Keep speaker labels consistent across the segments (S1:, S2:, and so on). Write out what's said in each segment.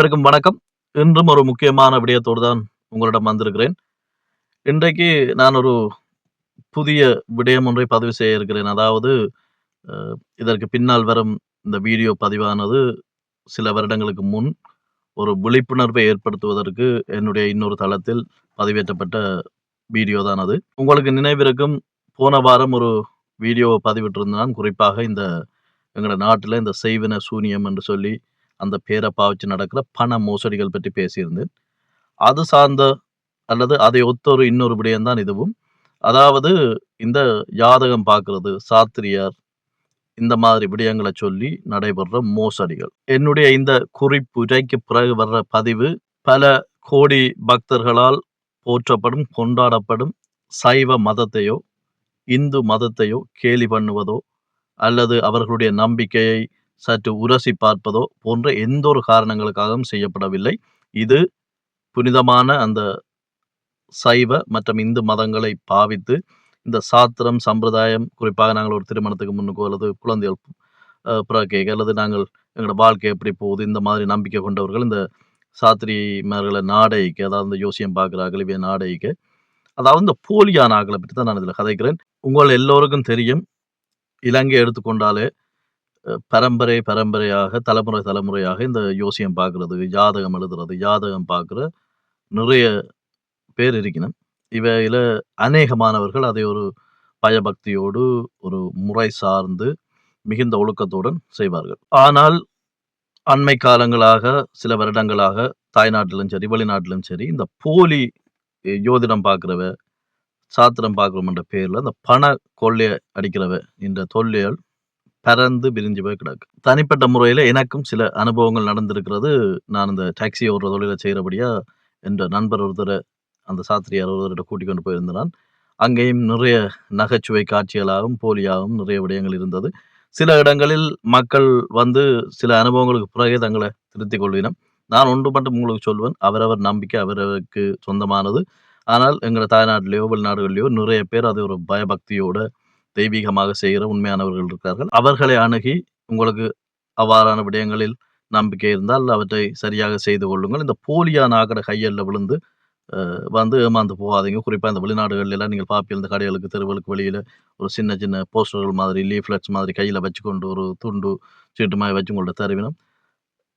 S1: அனைவருக்கும் வணக்கம். இன்றும் ஒரு முக்கியமான விடயத்தோடு தான் உங்களிடம் வந்திருக்கிறேன். இன்றைக்கு நான் ஒரு புதிய விடயம் ஒன்றை பதிவு செய்ய இருக்கிறேன். அதாவது அ இதற்கு பின்னால் வரும் இந்த வீடியோ பதிவானது சில வருடங்களுக்கு முன் ஒரு விழிப்புணர்வை ஏற்படுத்துவதற்கு என்னுடைய இன்னொரு தளத்தில் பதிவேற்றப்பட்ட வீடியோ தான் அது. உங்களுக்கு நினைவிருக்கும், போன வாரம் ஒரு வீடியோ பதிவிட்டிருந்தேன். குறிப்பாக இந்த எங்கட நாட்டில இந்த செய்வின சூனியம் என்று சொல்லி அந்த பேர பாவிச்சு நடக்கிற பண மோசடிகள் பற்றி பேசியிருந்தேன். அது சார்ந்த அல்லது அதை ஒத்த ஒரு இன்னொரு விடயம் தான் இதுவும். அதாவது இந்த ஜாதகம் பார்க்கிறது, சாஸ்திரியார் இந்த மாதிரி விடயங்கள சொல்லி நடைபெறுற மோசடிகள். என்னுடைய இந்த குறிப்புரைக்கு பிறகு வர்ற பதிவு பல கோடி பக்தர்களால் போற்றப்படும், கொண்டாடப்படும் சைவ மதத்தையோ, இந்து மதத்தையோ கேலி பண்ணுவதோ, அல்லது அவர்களுடைய நம்பிக்கையை சற்று உரசி பார்ப்பதோ போன்ற எந்த ஒரு காரணங்களுக்காகவும் செய்யப்படவில்லை. இது புனிதமான அந்த சைவ மற்றும் இந்து மதங்களை பாவித்து இந்த சாத்திரம், சம்பிரதாயம், குறிப்பாக நாங்கள் ஒரு திருமணத்துக்கு முன்னுக்கோ அல்லது குழந்தைகள் பிறக்கைக்கு அல்லது நாங்கள் எங்களோட வாழ்க்கை எப்படி போகுது, இந்த மாதிரி நம்பிக்கை கொண்டவர்கள் இந்த சாத்திரிமார்களை நாடைக்கு, அதாவது இந்த ஜோசியம் பார்க்குறார்கள், இவை நாடைக்கு, அதாவது இந்த போலியான ஆக்களை பற்றி தான் நான் இதில் கதைக்கிறேன். உங்கள் எல்லோருக்கும் தெரியும், இலங்கை எடுத்துக்கொண்டாலே பரம்பரை பரம்பரையாக, தலைமுறை தலைமுறையாக இந்த ஜோசியம் பார்க்கறது, ஜாதகம் எழுதுறது, ஜாதகம் பார்க்குற நிறைய பேர் இருக்கணும். இவையில அநேகமானவர்கள் அதை ஒரு பயபக்தியோடு, ஒரு முறை சார்ந்து, மிகுந்த ஒழுக்கத்துடன் செய்வார்கள். ஆனால் அண்மை காலங்களாக, சில வருடங்களாக தாய்நாட்டிலும் சரி, வெளிநாட்டிலும் சரி, இந்த போலி ஜோதிடம் பார்க்கிறவ, சாத்திரம் பார்க்கிறோம் என்ற பேர்ல இந்த பண கொள்ளைய அடிக்கிறவ என்ற தொல்லையால் பறந்து விரிஞ்சு போய் கிடக்கு. தனிப்பட்ட முறையில எனக்கும் சில அனுபவங்கள் நடந்திருக்கிறது. நான் இந்த டாக்ஸி ஓடுற தொழிலை செய்கிறபடியா என்ற நண்பர் ஒருத்தரை அந்த சாஸ்திரியார் ஒருவர்கிட்ட கூட்டிக் கொண்டு போயிருந்தான். அங்கேயும் நிறைய நகைச்சுவை காட்சிகளாகவும் போலியாகவும் நிறைய விடயங்கள் இருந்தது. சில இடங்களில் மக்கள் வந்து சில அனுபவங்களுக்கு பிறகே தங்களை திருத்திக் கொள்வினம். நான் ஒன்று மட்டும் உங்களுக்கு சொல்வேன், அவரவர் நம்பிக்கை அவரவருக்கு சொந்தமானது. ஆனால் எங்கள் தாய்நாட்டிலேயோ வெளிநாடுகளிலேயோ நிறைய பேர் அதை ஒரு பயபக்தியோட தெய்வீகமாக செய்கிற உண்மையானவர்கள் இருக்கிறார்கள். அவர்களை அணுகி உங்களுக்கு அவ்வாறான விடயங்களில் நம்பிக்கை இருந்தால் அவற்றை சரியாக செய்து கொள்ளுங்கள். இந்த போலியான ஆக்கட கையல்ல விழுந்து வந்து ஏமாந்து போகாதீங்க. குறிப்பா இந்த வெளிநாடுகள்ல எல்லாம் நீங்க பார்ப்பீங்க, இந்த கடைகளுக்கு, தெருவுகளுக்கு வெளியில ஒரு சின்ன சின்ன போஸ்டர்கள் மாதிரி, லீஃப்லெட்ஸ் மாதிரி கையில வச்சுக்கொண்டு ஒரு துண்டு சீட்டு மாதிரி வச்சு உங்கள்ட்ட தருவினம்.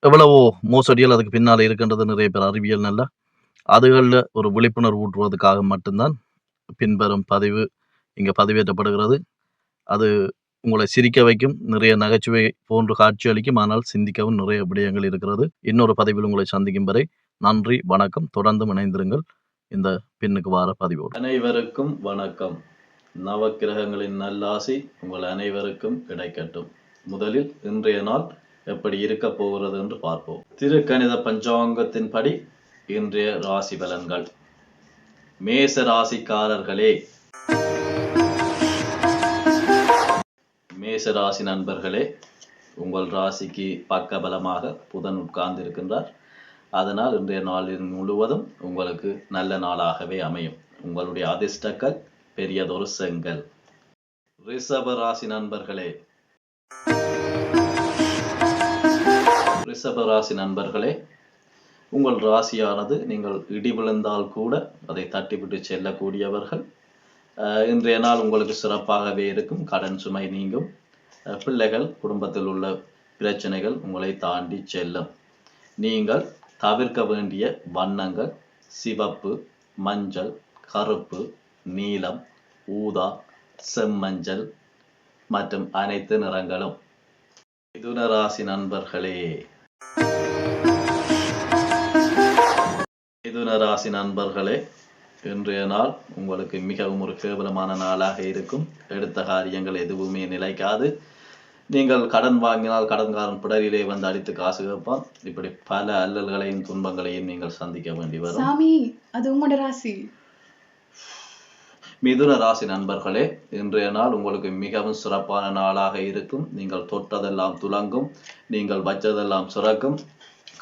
S1: எவ்வளவோ மோசடிகள் அதுக்கு பின்னால இருக்கின்றது நிறைய பேர் அறிவியல் நல்ல. அதுகள்ல ஒரு விழிப்புணர்வு ஊட்டுவதற்காக மட்டும்தான் பின்வரும் பதிவு இங்க பதிவேற்றப்படுகிறது. அது உங்களை சிரிக்க வைக்கும், நிறைய நகைச்சுவை போன்று காட்சியளிக்கும். ஆனால் சிந்திக்கவும் நிறைய விடயங்கள் இருக்கிறது. இன்னொரு பதிவில் உங்களை சந்திக்கும் வரை நன்றி, வணக்கம். தொடர்ந்தும் இணைந்திருங்கள் இந்த பின்னுக்கு வார பதிவோடு. அனைவருக்கும் வணக்கம். நவக்கிரகங்களின் நல்லாசி உங்கள் அனைவருக்கும் கிடைக்கட்டும். முதலில் இன்றைய நாள் எப்படி இருக்க போகிறது என்று பார்ப்போம். திருக்கணித பஞ்சாங்கத்தின்படி இன்றைய ராசி பலன்கள். மேச ராசிக்காரர்களே, மேச ராசி நண்பர்களே, உங்கள் ராசிக்கு பக்கபலமாக புதன் உட்கார்ந்து இருக்கின்றார். அதனால் இன்றைய நாளின் முழுவதும் உங்களுக்கு நல்ல நாளாகவே அமையும். உங்களுடைய அதிர்ஷ்டங்கள் பெரியதொரு செங்கல். ரிஷப ராசி நண்பர்களே, ரிஷப ராசி நண்பர்களே, உங்கள் ராசியானது நீங்கள் இடி விழுந்தால் கூட அதை தட்டிவிட்டு செல்லக்கூடியவர்கள். இன்றைய நாள் உங்களுக்கு சிறப்பாகவே இருக்கும். கடன் சுமை நீங்கும். பிள்ளைகள், குடும்பத்தில் உள்ள பிரச்சனைகள் உங்களை தாண்டி செல்லும். நீங்கள் தவிர்க்க வேண்டிய வண்ணங்கள் சிவப்பு, மஞ்சள், கருப்பு, நீலம், ஊதா, செம்மஞ்சள் மற்றும் அனைத்து நிறங்களும். மிதுன ராசி நண்பர்களே, மிதுன ராசி நண்பர்களே, இன்றைய நாள் உங்களுக்கு மிகவும் ஒரு கேவலமான நாளாக இருக்கும். எடுத்த காரியங்கள் எதுவுமே நிலைக்காது. நீங்கள் கடன் வாங்கினால் கடன்காரன் பிடரிலே வந்து அடித்து காசு கேட்பான். இப்படி பல அல்லல்களையும் துன்பங்களையும் நீங்கள் சந்திக்க வேண்டி வரும்.
S2: சாமி, அது உங்களோட ராசி.
S1: மிதுன ராசி நண்பர்களே, இன்றைய நாள் உங்களுக்கு மிகவும் சிறப்பான நாளாக இருக்கும். நீங்கள் தொட்டதெல்லாம் துலங்கும், நீங்கள் வச்சதெல்லாம் சுரக்கும்,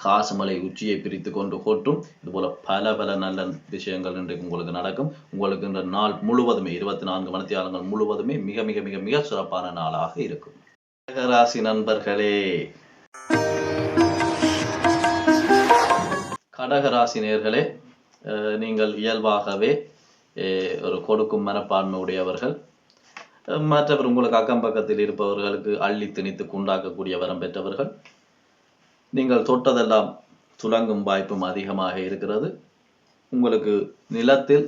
S1: காசுமலை உச்சியை பிரித்து கொண்டு கொட்டும். இதுபோல பல பல நல்ல விஷயங்கள் இன்றைக்கு உங்களுக்கு நடக்கும். உங்களுக்கு இந்த நாள் முழுவதுமே 24 மணித்தியாலங்கள் முழுவதுமே மிக மிக மிக மிக சிறப்பான நாளாக இருக்கும். கடகராசி நண்பர்களே, கடகராசி நேயர்களே, நீங்கள் இயல்பாகவே ஒரு கொடுக்கும் மனப்பான்மை உடையவர்கள். மற்றவர் உங்களுக்கு அக்கம் பக்கத்தில் இருப்பவர்களுக்கு அள்ளி திணித்து உண்டாக்கக்கூடிய வரம் பெற்றவர்கள். நீங்கள் தொட்டதெல்லாம் துலங்கும் வாய்ப்பும் அதிகமாக இருக்கிறது. உங்களுக்கு நிலத்தில்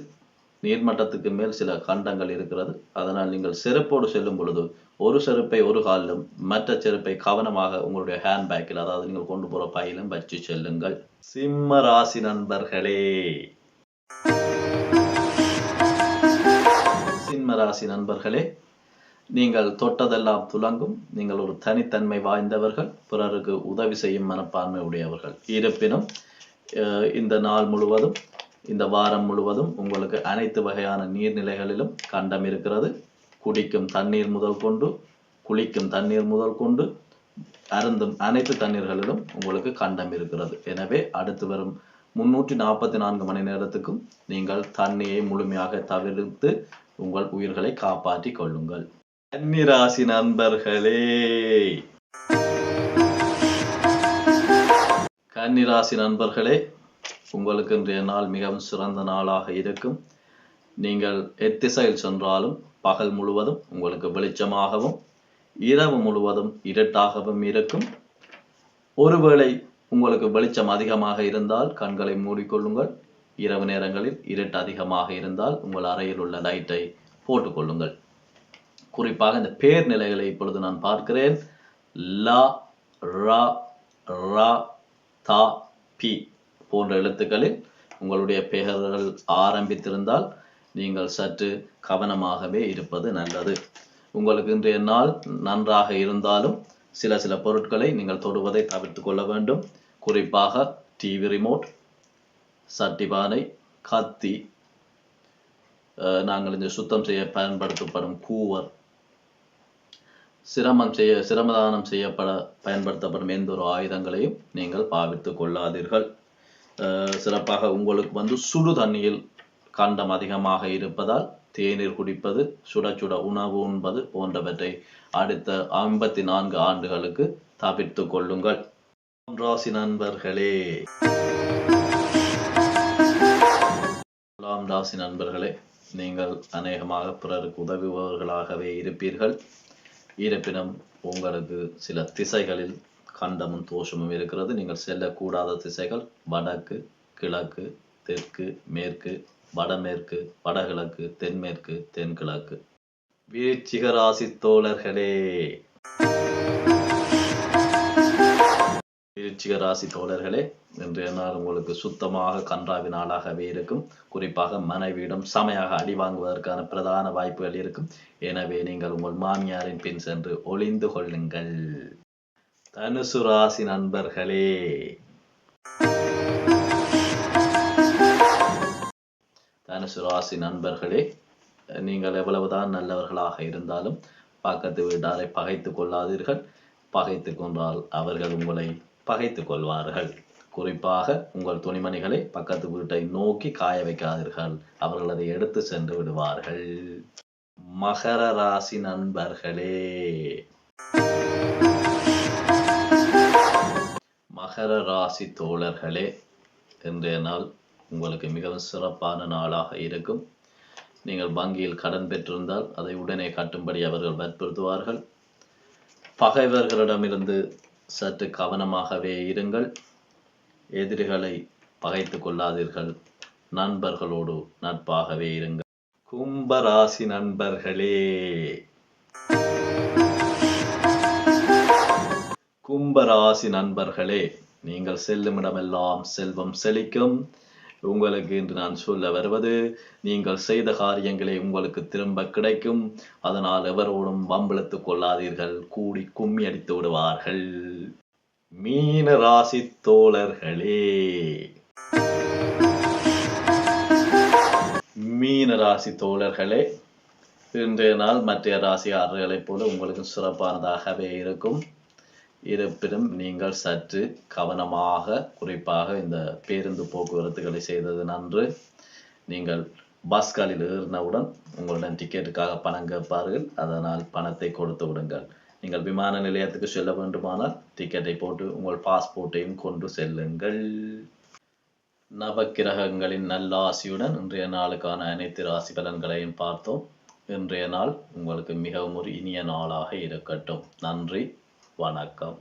S1: நீர்மட்டத்துக்கு மேல் சில கண்டங்கள் இருக்கிறது. அதனால் நீங்கள் செருப்போடு செல்லும் பொழுது ஒரு செருப்பை ஒரு காலிலும் மற்ற செருப்பை கவனமாக உங்களுடைய ஹேண்ட்பேக்கில், அதாவது நீங்கள் கொண்டு போற பையிலும் வச்சு செல்லுங்கள். சிம்ம ராசி நண்பர்களே, சிம்ம ராசி நண்பர்களே, நீங்கள் தொட்டதெல்லாம் துலங்கும். நீங்கள் ஒரு தனித்தன்மை வாய்ந்தவர்கள், பிறருக்கு உதவி செய்யும் மனப்பான்மை உடையவர்கள். இருப்பினும் இந்த நாள் முழுவதும், இந்த வாரம் முழுவதும் உங்களுக்கு அனைத்து வகையான நீர்நிலைகளிலும் கண்டம் இருக்கிறது. குடிக்கும் தண்ணீர் முதல் கொண்டு, குளிக்கும் தண்ணீர் முதல் கொண்டு, அருந்தும் அனைத்து தண்ணீர்களிலும் உங்களுக்கு கண்டம் இருக்கிறது. எனவே அடுத்து வரும் 344 மணி நேரத்துக்கும் நீங்கள் தண்ணியை முழுமையாக தவிர்த்து உங்கள் உயிர்களை காப்பாற்றிக் கொள்ளுங்கள். கன்னிராசி நண்பர்களே, கன்னிராசி நண்பர்களே, உங்களுக்கு இன்றைய நாள் மிகவும் சிறந்த நாளாக இருக்கும். நீங்கள் எத்திசையில் சென்றாலும் பகல் முழுவதும் உங்களுக்கு வெளிச்சமாகவும் இரவு முழுவதும் இருட்டாகவும் இருக்கும். ஒருவேளை உங்களுக்கு வெளிச்சம் அதிகமாக இருந்தால் கண்களை மூடிக்கொள்ளுங்கள். இரவு நேரங்களில் இருட்டு அதிகமாக இருந்தால் உங்கள் அறையில் உள்ள லைட்டை போட்டுக்கொள்ளுங்கள். குறிப்பாக இந்த பேர் நிலைகளை இப்பொழுது நான் பார்க்கிறேன். லா, ரா, ரா, தா, பி போன்ற எழுத்துக்களில் உங்களுடைய பெயர்கள் ஆரம்பித்திருந்தால் நீங்கள் சற்று கவனமாகவே இருப்பது நல்லது. உங்களுக்கு இன்றைய நாள் நன்றாக இருந்தாலும் சில பொருட்களை நீங்கள் தொடுவதை தவிர்த்து கொள்ள வேண்டும். குறிப்பாக டிவி ரிமோட், சட்டிபானை, கத்தி, நாங்கள் இந்த சுத்தம் செய்ய பயன்படுத்தப்படும் கூவர், சிரமதானம் செய்யப்பட பயன்படுத்தப்படும் எந்த ஒரு ஆயுதங்களையும் நீங்கள் பாவித்துக் கொள்ளாதீர்கள். சிறப்பாக உங்களுக்கு சுடு தண்ணியில் கண்டம் அதிகமாக இருப்பதால் தேநீர் குடிப்பது, சுட உணவு உண்பது போன்றவற்றை அடுத்த 54 ஆண்டுகளுக்கு தவிர்த்து கொள்ளுங்கள். ராசி நண்பர்களே, ராசி நண்பர்களே, நீங்கள் அநேகமாக பிறருக்கு உதவுபவர்களாகவே இருப்பீர்கள். இருப்பினும் உங்களுக்கு சில திசைகளில் கண்டமும் தோஷமும் இருக்கிறது. நீங்கள் செல்லக்கூடாத திசைகள் வடக்கு, கிழக்கு, தெற்கு, மேற்கு, வடமேற்கு, வடகிழக்கு, தென்மேற்கு, தென்கிழக்கு. விருச்சிக ராசி தோழர்களே, விருச்சிக ராசி தோழர்களே, இன்றைய நாள் உங்களுக்கு சுத்தமாக கன்றாவி நாளாகவே இருக்கும். குறிப்பாக மனைவியிடம் செமையாக அடி வாங்குவதற்கான பிரதான வாய்ப்புகள் இருக்கும். எனவே நீங்கள் உங்கள் மாமியாரின் பின் சென்று ஒளிந்து கொள்ளுங்கள். தனுசு ராசி நண்பர்களே, தனுசு ராசி நண்பர்களே, நீங்கள் எவ்வளவுதான் நல்லவர்களாக இருந்தாலும் பக்கத்து வீட்டாரை பகைத்து கொள்ளாதீர்கள். பகைத்து கொண்டால் அவர்கள் உங்களை பகைத்து கொள்வார்கள். குறிப்பாக உங்கள் துணிமணிகளை பக்கத்து வீட்டை நோக்கி காய வைக்காதீர்கள். அவர்கள் அதை எடுத்து சென்று விடுவார்கள். மகர ராசி நண்பர்களே, மகர ராசி தோழர்களே, இன்றைய நாள் உங்களுக்கு மிகவும் சிறப்பான நாளாக இருக்கும். நீங்கள் வங்கியில் கடன் பெற்றிருந்தால் அதை உடனே கட்டும்படி அவர்கள் வற்புறுத்துவார்கள். பகைவர்களிடமிருந்து சற்று கவனமாகவே இருங்கள். எதிரிகளை பகைத்து கொள்ளாதீர்கள். நண்பர்களோடு நட்பாகவே இருங்கள். கும்பராசி நண்பர்களே, கும்பராசி நண்பர்களே, நீங்கள் செல்லும் இடமெல்லாம் செல்வம் செழிக்கும். உங்களுக்கு இன்று நான் சொல்ல வருவது, நீங்கள் செய்த காரியங்களே உங்களுக்கு திரும்ப கிடைக்கும். அதனால் எவரோடும் வம்பிழுத்துக் கொள்ளாதீர்கள். கூடி கும்மி அடித்து விடுவார்கள். மீன ராசி தோழர்களே, மீன ராசி தோழர்களே, இன்றைய நாள் மற்ற ராசிக்காரர்களைப் போல உங்களுக்கு சிறப்பானதாகவே இருக்கும். இருப்பினும் நீங்கள் சற்று கவனமாக, குறிப்பாக இந்த பேருந்து போக்குவரத்துகளை செய்தது நன்று. நீங்கள் பஸ்களில் ஏறினவுடன் உங்களிடம் டிக்கெட்டுக்காக பணம் கேட்பார்கள். அதனால் பணத்தை கொடுத்து விடுங்கள். நீங்கள் விமான நிலையத்துக்கு செல்ல வேண்டுமானால் டிக்கெட்டை போட்டு உங்கள் பாஸ்போர்ட்டையும் கொண்டு செல்லுங்கள். நவக்கிரகங்களின் நல்லாசியுடன் இன்றைய நாளுக்கான அனைத்து ராசி பலன்களையும் பார்த்தோம். இன்றைய நாள் உங்களுக்கு மிகவும் ஒரு இனிய நாளாக இருக்கட்டும். நன்றி, வணக்கம்.